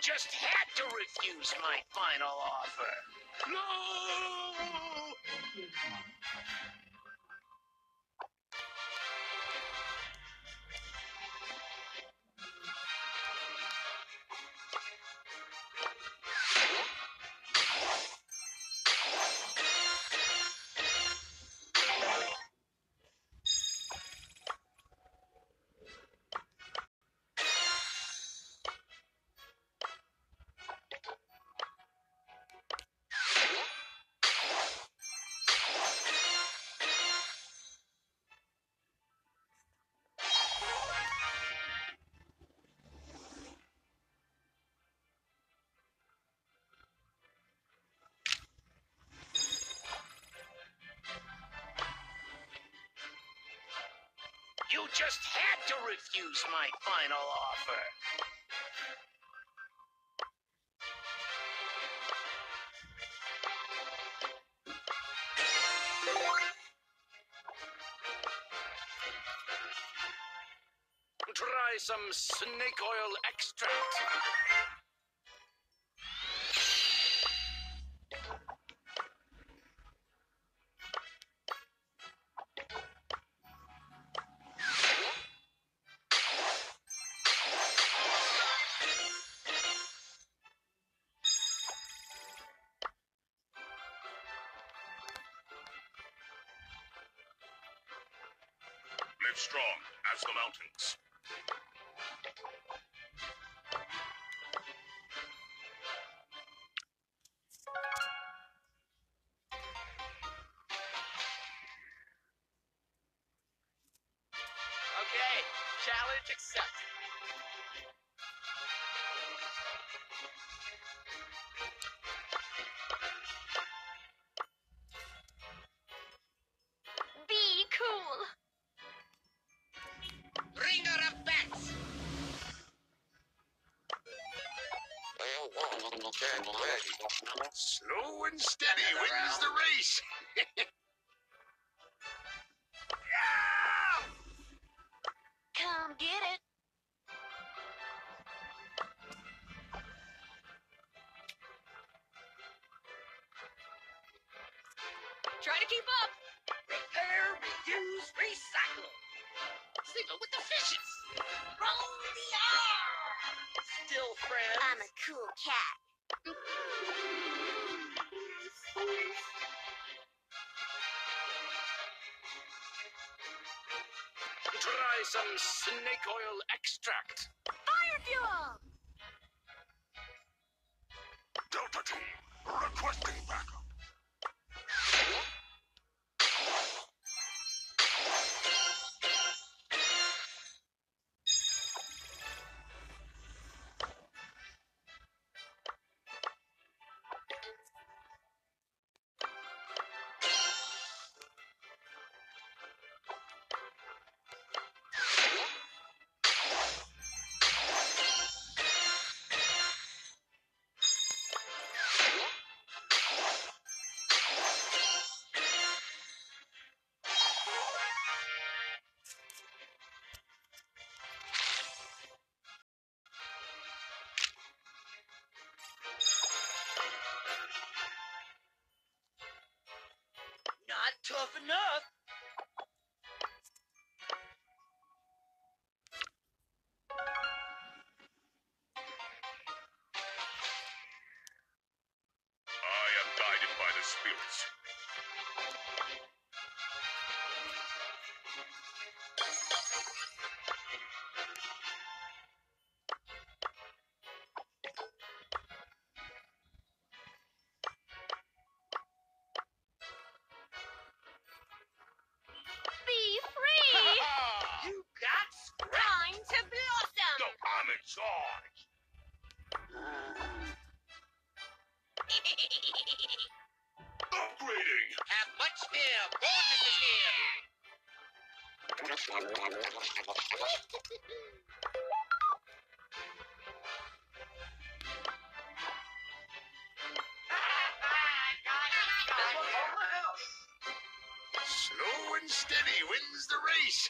just had to refuse my final offer. No! You just had to refuse my final offer. Try some snake oil extract. Live strong as the mountains. Okay, challenge accepted. Be cool. Ringer of bats. Slow and steady wins the race. Come get it. Try to keep up. Repair, reuse, recycle. Signal with the fishes. Roll the R. Still friends. I'm a cool cat. Try some snake oil extract. Fire fuel. Delta Team, requesting backup. Not tough enough. I am guided by the spirits. Be free. You got scrapped. Time to blossom. No, I'm in charge. Upgrading. Have much fear. Mortis is here. Slow and steady wins the race.